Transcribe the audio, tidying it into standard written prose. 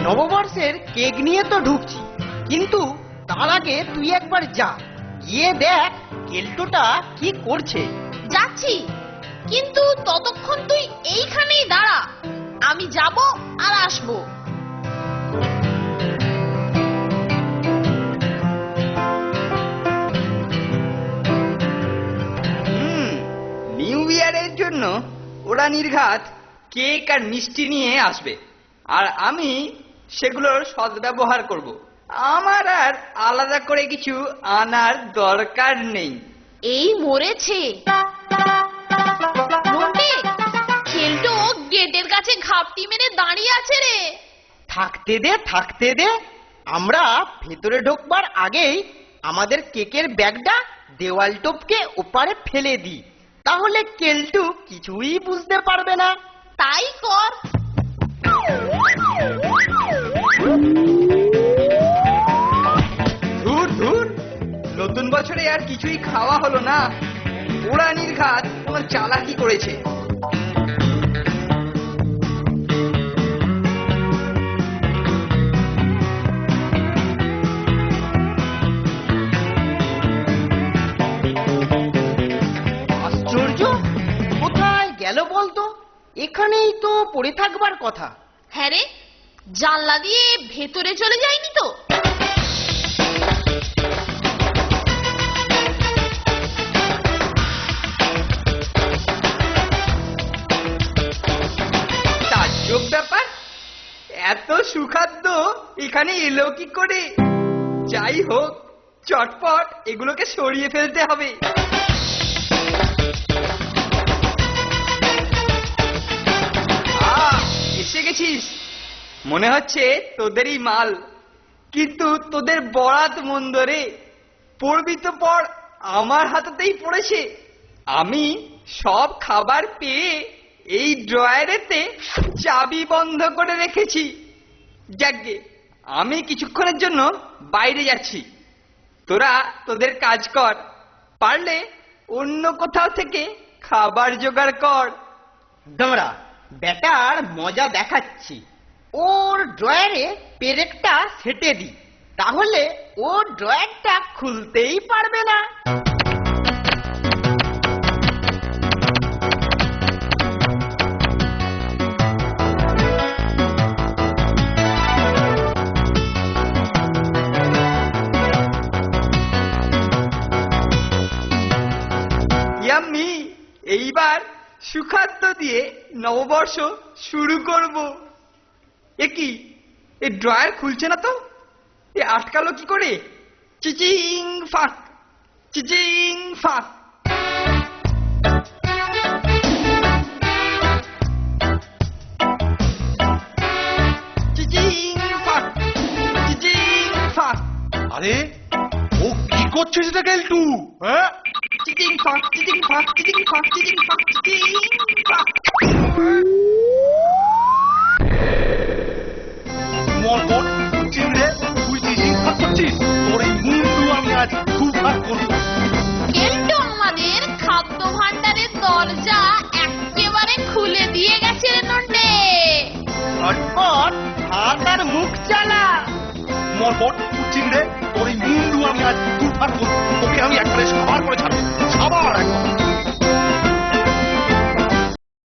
নববর্ষের কেক নিয়ে তো ঢুকছি, কিন্তু তার আগে তুই একবার যা, গিয়ে দেখ কেলটুটা কি করছে। যাচ্ছি, কিন্তু ততক্ষণ তুই এইখানেই দাঁড়া, আমি যাব আর আসবো। নিউ ইয়ারের জন্য ওরা নির্ঘাত কেক আর মিষ্টি নিয়ে আসবে, আর আমি সেগুলোর সদ্ব্যবহার করব। আমার আর আলাদা করে কিছু আনার দরকার নেই। এই মরেছে কেলটো, গেটের কাছে ঘাপটি মেরে দাঁড়িয়ে আছে রে। থাকতে দে, আমরা ভেতরে ঢোকবার আগেই আমাদের কেকের ব্যাগটা দেওয়াল টপকে ওপারে ফেলে দিই, তাহলে কেলটু কিছুই বুঝতে পারবে না। তাই কর। ধুর, নতুন বছরে আর কিছুই খাওয়া হলো না। ওরা নির্ঘাত কোনো চালাকি করেছে। আশ্চর্য, কোথায় গেল বলতো? এখানেই তো পড়ে থাকবার কথা। হ্যাঁ রে, জানলা দিয়ে ভেতরে চলে যায়নি তো? তাজ্জব ব্যাপার, এত সুখাদ্য এখানে এলো কি করে? যাই হোক, চটপট এগুলোকে সরিয়ে ফেলতে হবে। এসে গেছিস, মনে হচ্ছে তোদেরই মাল, কিন্তু তোদের বরাত মন্দ রে। পড়বি তো পড়, আমার হাতেতেই পড়েছে। আমি সব খাবার পেয়ে এই ড্রয়ারেতে চাবি বন্ধ করে রেখেছি। যাকগে, আমি কিছুক্ষণের জন্য বাইরে যাচ্ছি, তোরা তোদের কাজ কর, পারলে অন্য কোথাও থেকে খাবার জোগাড় কর। দাঁড়া, ব্যাটার মজা দেখাচ্ছি। ওর ড্রয়ারে পেরেকটা সেটে দি, তাহলে ও ড্রয়ারটা খুলতেই পারবে না। ইয়াম্মি, এইবার সুখাদ্য দিয়ে নববর্ষ শুরু করব। এ কি, এই ড্রয়ার খুলছে না তো? এ আটকালো কি করে? চিচিং ফাক, চিচিং ফাক। চিচিং ফাক, চিচিং ফাক। আরে ও কি করছিস রে কেলটু? হ্যাঁ, চিচিং ফাক, চিচিং ফাক, চিচিং ফাক, চিচিং ফাক, চিচিং ফাক। মরকট চিংড়ে, তুই চিচিং ফাঁক করছিস? তোর এই মুন্ডু আমি আজ খুব ভাগ করবো। কেলটো আমাদের খাদ্য ভান্ডারের দরজা একেবারে খুলে দিয়ে গেছে রে নন্ডে। ঝটপট হাত আর মুখ চালা। মরকট চিংড়ে, তোর এই মুন্ডু আমি আজ খুব ভাগ করবো। ওকে আমি একবারে সাবার করে ছাড়বো, সাবার একদম।